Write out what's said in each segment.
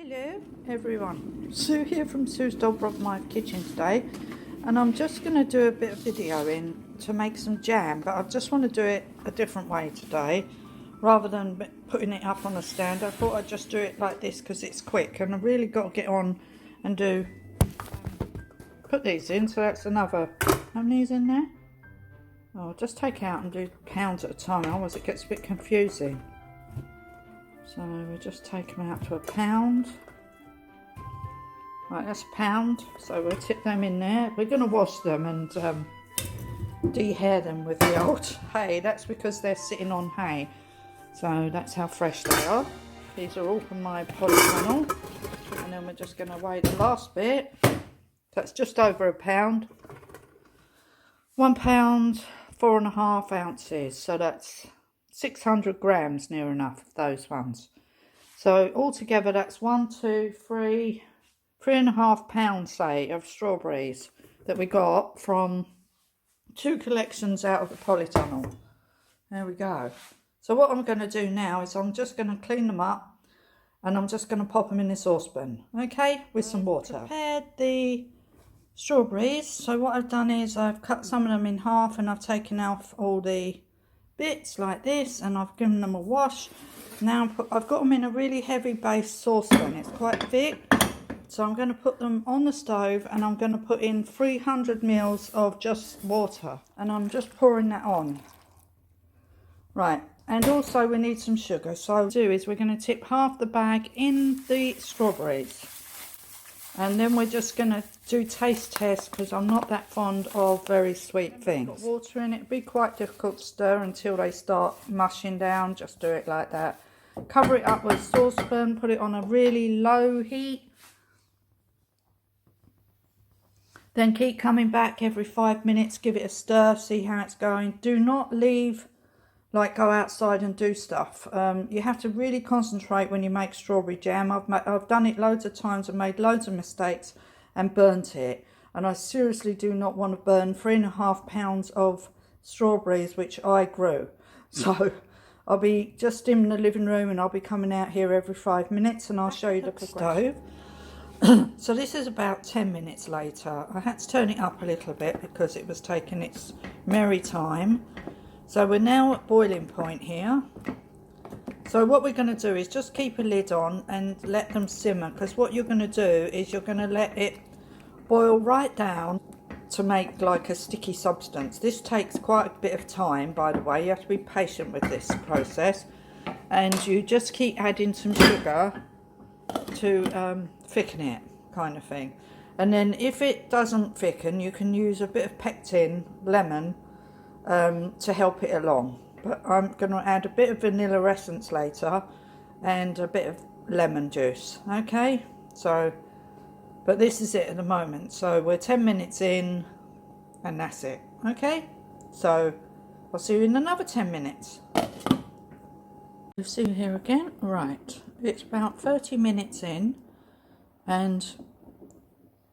Hello everyone, Sue here from Sue's Dolbrodmaeth kitchen today, and I'm just going to do a bit of videoing to make some jam, but I just want to do it a different way today. Rather than putting it up on a stand, I thought I'd just do it like this because it's quick, and I've really got to get on and put these in. So that's another, how many is in there? Oh, I'll just take out and do pounds at a time, otherwise it gets a bit confusing. So we'll just take them out to a pound. Right, that's a pound. So we'll tip them in there. We're going to wash them and de-hair them with the old hay. That's because they're sitting on hay. So that's how fresh they are. These are all from my polytunnel. And then we're just going to weigh the last bit. That's just over a pound. 1 pound, 4.5 ounces. So that's 600 grams, near enough of those ones. So altogether that's 3.5 pounds, say, of strawberries that we got from 2 collections out of the polytunnel. There we go. So what I'm going to do now is I'm just going to clean them up and I'm just going to pop them in the saucepan, okay, with some water. I've prepared the strawberries. So what I've done is I've cut some of them in half and I've taken off all the bits like this, and I've given them a wash. Now I've got them in a really heavy base saucepan. It's quite thick, so I'm going to put them on the stove and I'm going to put in 300 mils of just water, and I'm just pouring that on. Right, and also we need some sugar. So what I'll do is we're going to tip half the bag in the strawberries, and then we're just going to do taste tests because I'm not that fond of very sweet things. Put water in, it'd be quite difficult to stir until they start mushing down. Just do it like that. Cover it up with a saucepan, put it on a really low heat. Then keep coming back every 5 minutes, give it a stir, see how it's going. Do not leave, like go outside and do stuff. You have to really concentrate when you make strawberry jam. I've done it loads of times and made loads of mistakes and burnt it, and I seriously do not want to burn 3.5 pounds of strawberries which I grew. So I'll be just in the living room and I'll be coming out here every 5 minutes and I'll show you the stove. So this is about 10 minutes later. I had to turn it up a little bit because it was taking its merry time. So we're now at boiling point here. So what we're going to do is just keep a lid on and let them simmer, because what you're going to do is you're going to let it boil right down to make like a sticky substance. This takes quite a bit of time, by the way. You have to be patient with this process, and you just keep adding some sugar to thicken it, kind of thing. And then if it doesn't thicken, you can use a bit of pectin, lemon, to help it along. But I'm going to add a bit of vanilla essence later and a bit of lemon juice. Okay, so, but this is it at the moment. So we're 10 minutes in and that's it. Okay, so I'll see you in another 10 minutes. We'll see you here again. Right, it's about 30 minutes in, and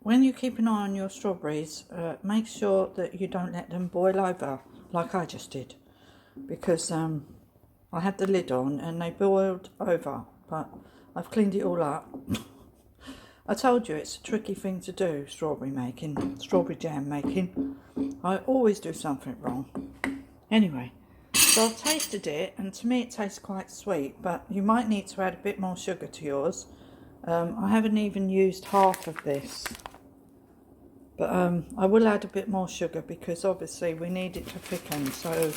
when you keep an eye on your strawberries, make sure that you don't let them boil over like I just did, because I had the lid on and they boiled over, but I've cleaned it all up. I told you it's a tricky thing to do, strawberry jam making. I always do something wrong. Anyway, so I've tasted it, and to me it tastes quite sweet, but you might need to add a bit more sugar to yours. I haven't even used half of this. But I will add a bit more sugar because obviously we need it to thicken. So,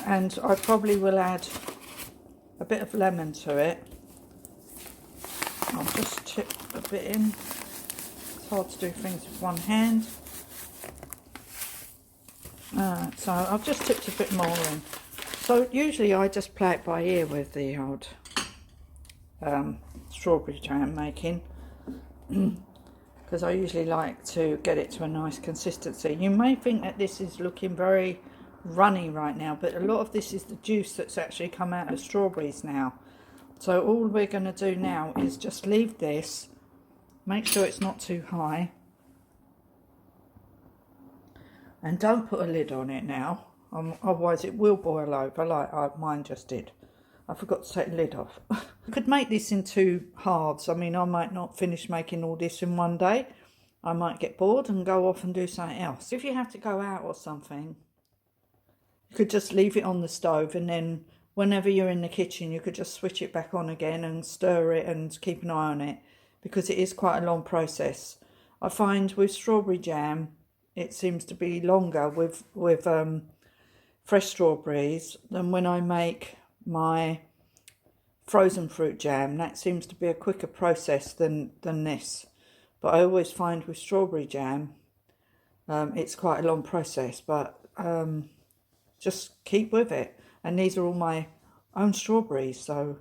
and I probably will add a bit of lemon to it. I'll just tip a bit in. It's hard to do things with one hand. So I've just tipped a bit more in. So usually I just play it by ear with the old strawberry jam making. Because I usually like to get it to a nice consistency. You may think that this is looking very runny right now, but a lot of this is the juice that's actually come out of the strawberries now. So all we're going to do now is just leave this, make sure it's not too high, and don't put a lid on it now, otherwise it will boil over like mine just did. I forgot to take the lid off. I could make this in 2 halves. I mean, I might not finish making all this in one day. I might get bored and go off and do something else. If you have to go out or something, you could just leave it on the stove, and then whenever you're in the kitchen, you could just switch it back on again and stir it and keep an eye on it, because it is quite a long process. I find with strawberry jam, it seems to be longer with fresh strawberries than when I make my frozen fruit jam. That seems to be a quicker process than this. But I always find with strawberry jam, it's quite a long process, but just keep with it. And these are all my own strawberries, so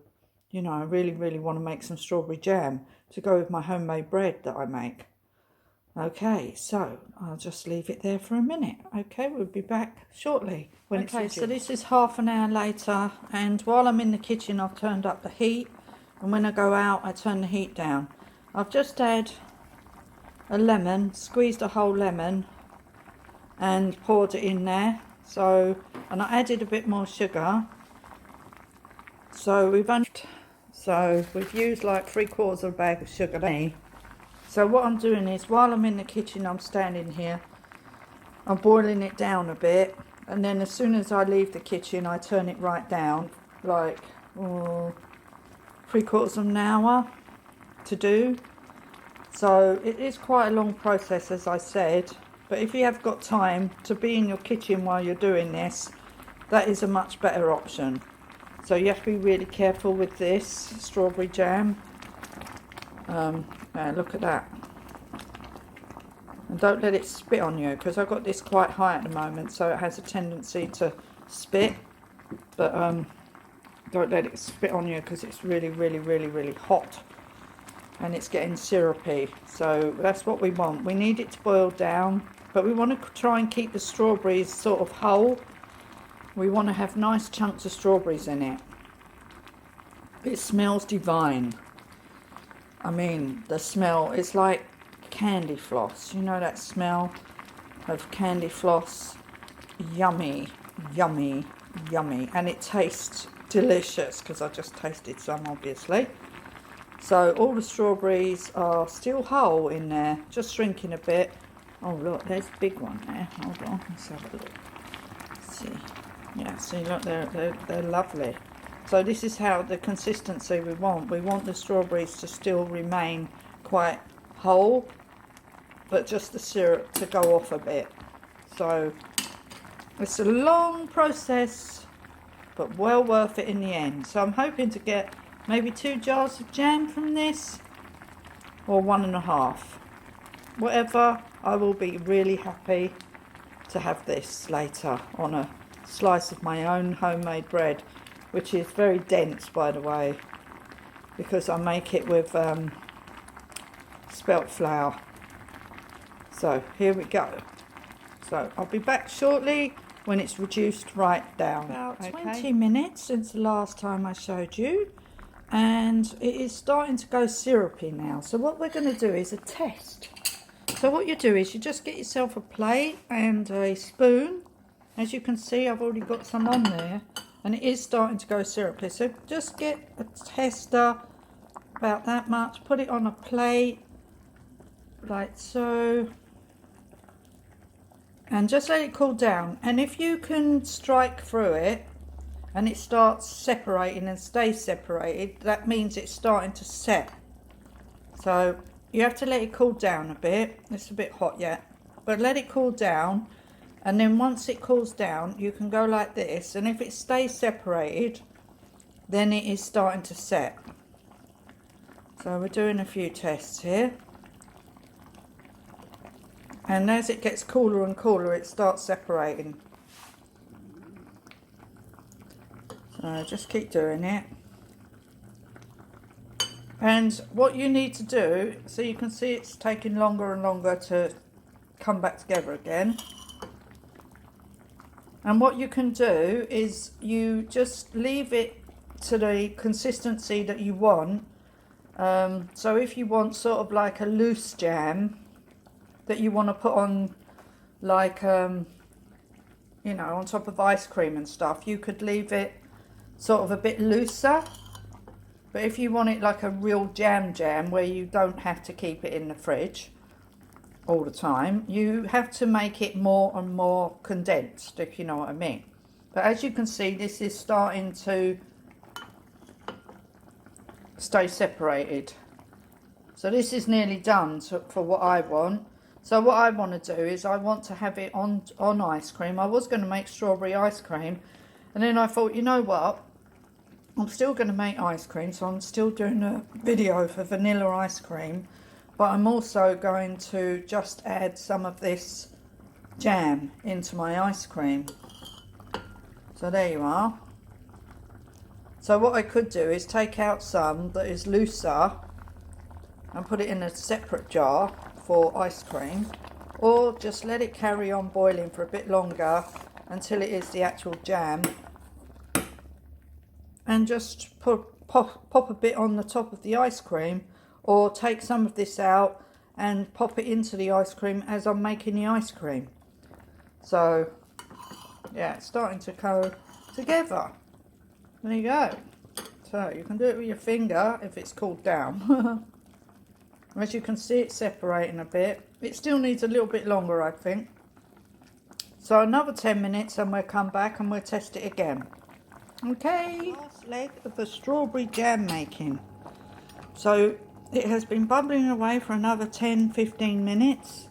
you know, I really want to make some strawberry jam to go with my homemade bread that I make. Okay, so I'll just leave it there for a minute. Okay, we'll be back shortly when it's ready. So this is half an hour later, and while I'm in the kitchen, I've turned up the heat, and when I go out, I turn the heat down. I've just had a lemon, squeezed a whole lemon, and poured it in there. So, and I added a bit more sugar. So we've used like 3/4 of a bag of sugar. So what I'm doing is, while I'm in the kitchen, I'm standing here, I'm boiling it down a bit, and then as soon as I leave the kitchen, I turn it right down, like 3/4 of an hour to do. So it is quite a long process, as I said, but if you have got time to be in your kitchen while you're doing this, that is a much better option. So you have to be really careful with this strawberry jam. Look at that. And don't let it spit on you, because I've got this quite high at the moment, so it has a tendency to spit. But don't let it spit on you, because it's really hot. And it's getting syrupy. So that's what we want. We need it to boil down, but we want to try and keep the strawberries sort of whole. We want to have nice chunks of strawberries in it. It smells divine. I mean, the smell is like candy floss. You know that smell of candy floss? Yummy. And it tastes delicious, because I just tasted some, obviously. So all the strawberries are still whole in there, just shrinking a bit. Oh look, there's a big one there. Hold on, let's have a look. Let's see. Yeah, see, look, they're lovely. So this is how the consistency we want. We want the strawberries to still remain quite whole, but just the syrup to go off a bit. So it's a long process, but well worth it in the end. So I'm hoping to get maybe 2 jars of jam from this, or 1.5. Whatever, I will be really happy to have this later on a slice of my own homemade bread, which is very dense, by the way, because I make it with spelt flour. So here we go. So I'll be back shortly when it's reduced right down. About 20 minutes since the last time I showed you, and it is starting to go syrupy now. So what we're going to do is a test. So what you do is you just get yourself a plate and a spoon. As you can see, I've already got some on there, and it is starting to go syrupy. So just get a tester, about that much, put it on a plate, like so, and just let it cool down. And if you can strike through it, and it starts separating and stays separated, that means it's starting to set. So you have to let it cool down a bit. It's a bit hot yet, but let it cool down. And then once it cools down, you can go like this, and if it stays separated, then it is starting to set. So we're doing a few tests here. And as it gets cooler and cooler, it starts separating. So just keep doing it. And what you need to do, so you can see it's taking longer and longer to come back together again. And what you can do is you just leave it to the consistency that you want. So if you want sort of like a loose jam that you want to put on, like, you know, on top of ice cream and stuff, you could leave it sort of a bit looser. But if you want it like a real jam where you don't have to keep it in the fridge all the time, you have to make it more and more condensed, if you know what I mean. But as you can see, this is starting to stay separated. So this is nearly done for what I want. So what I want to do is I want to have it on ice cream. I was going to make strawberry ice cream, and then I thought, you know what, I'm still going to make ice cream, so I'm still doing a video for vanilla ice cream, but I'm also going to just add some of this jam into my ice cream. So there you are. So what I could do is take out some that is looser and put it in a separate jar for ice cream, or just let it carry on boiling for a bit longer until it is the actual jam, and just pop a bit on the top of the ice cream, or take some of this out and pop it into the ice cream as I'm making the ice cream. So yeah, it's starting to go together. There you go. So you can do it with your finger if it's cooled down. As you can see, it's separating a bit. It still needs a little bit longer, I think. So another 10 minutes and we'll come back and we'll test it again. Okay, last leg of the strawberry jam making. So it has been bubbling away for another 10-15 minutes,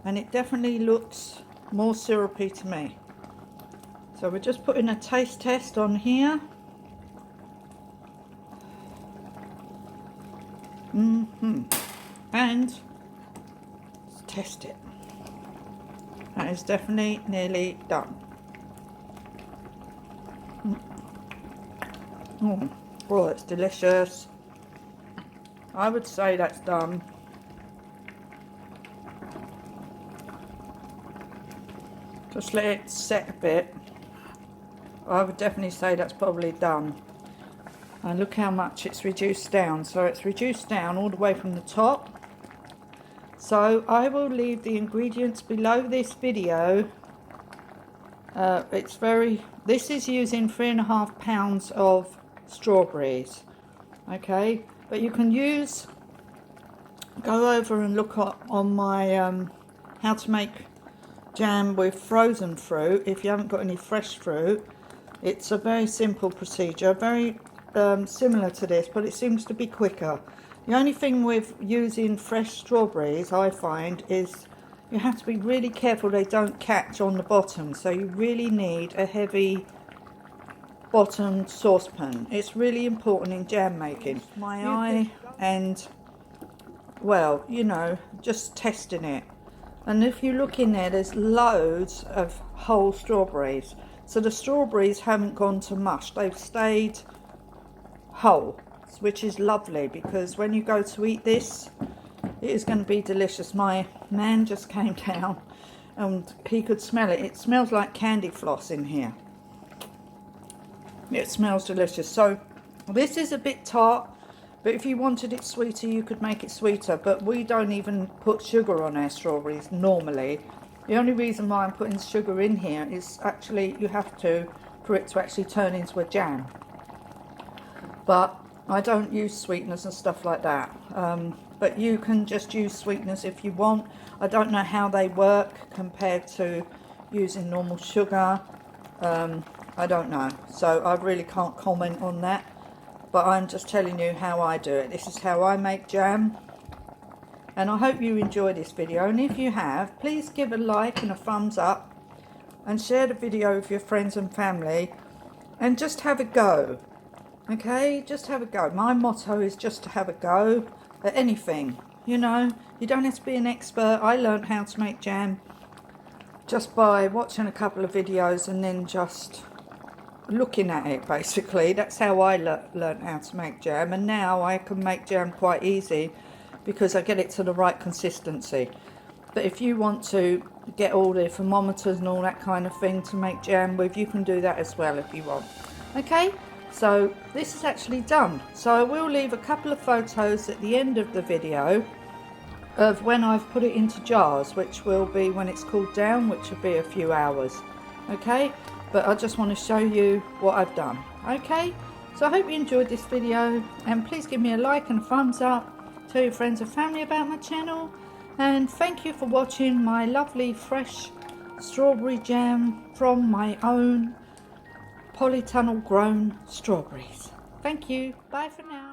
and it definitely looks more syrupy to me. So we're just putting a taste test on here. And let's test it. That is definitely nearly done. Oh, it's delicious. I would say that's done. Just let it set a bit. I would definitely say that's probably done. And look how much it's reduced down. So it's reduced down all the way from the top. So I will leave the ingredients below this video. This is using 3.5 pounds of strawberries. Okay, but you can go over and look on my how to make jam with frozen fruit if you haven't got any fresh fruit. It's a very simple procedure, very similar to this, but it seems to be quicker. The only thing with using fresh strawberries, I find, is you have to be really careful they don't catch on the bottom. So you really need a heavy bottomed saucepan. It's really important in jam making. My eye and, well, you know, just testing it. And if you look in there, there's loads of whole strawberries. So the strawberries haven't gone to mush. They've stayed whole, which is lovely, because when you go to eat this, it is going to be delicious. My man just came down and he could smell it. It smells like candy floss in here. It smells delicious. So this is a bit tart, but if you wanted it sweeter, you could make it sweeter. But we don't even put sugar on our strawberries normally. The only reason why I'm putting sugar in here is actually you have to, for it to actually turn into a jam. But I don't use sweeteners and stuff like that. But you can just use sweeteners if you want. I don't know how they work compared to using normal sugar. I don't know. So I really can't comment on that. But I'm just telling you how I do it. This is how I make jam. And I hope you enjoy this video. And if you have, please give a like and a thumbs up. And share the video with your friends and family. And just have a go. Okay, just have a go. My motto is just to have a go at anything. You know, you don't have to be an expert. I learned how to make jam just by watching a couple of videos and then just looking at it, basically. That's how I learned how to make jam. And now I can make jam quite easy because I get it to the right consistency. But if you want to get all the thermometers and all that kind of thing to make jam with, you can do that as well if you want. Okay? So this is actually done. So I will leave a couple of photos at the end of the video of when I've put it into jars, which will be when it's cooled down, which will be a few hours. Okay, but I just want to show you what I've done. Okay, so I hope you enjoyed this video, and please give me a like and a thumbs up. Tell your friends and family about my channel, and thank you for watching my lovely fresh strawberry jam from my own polytunnel grown strawberries. Thank you. Bye for now.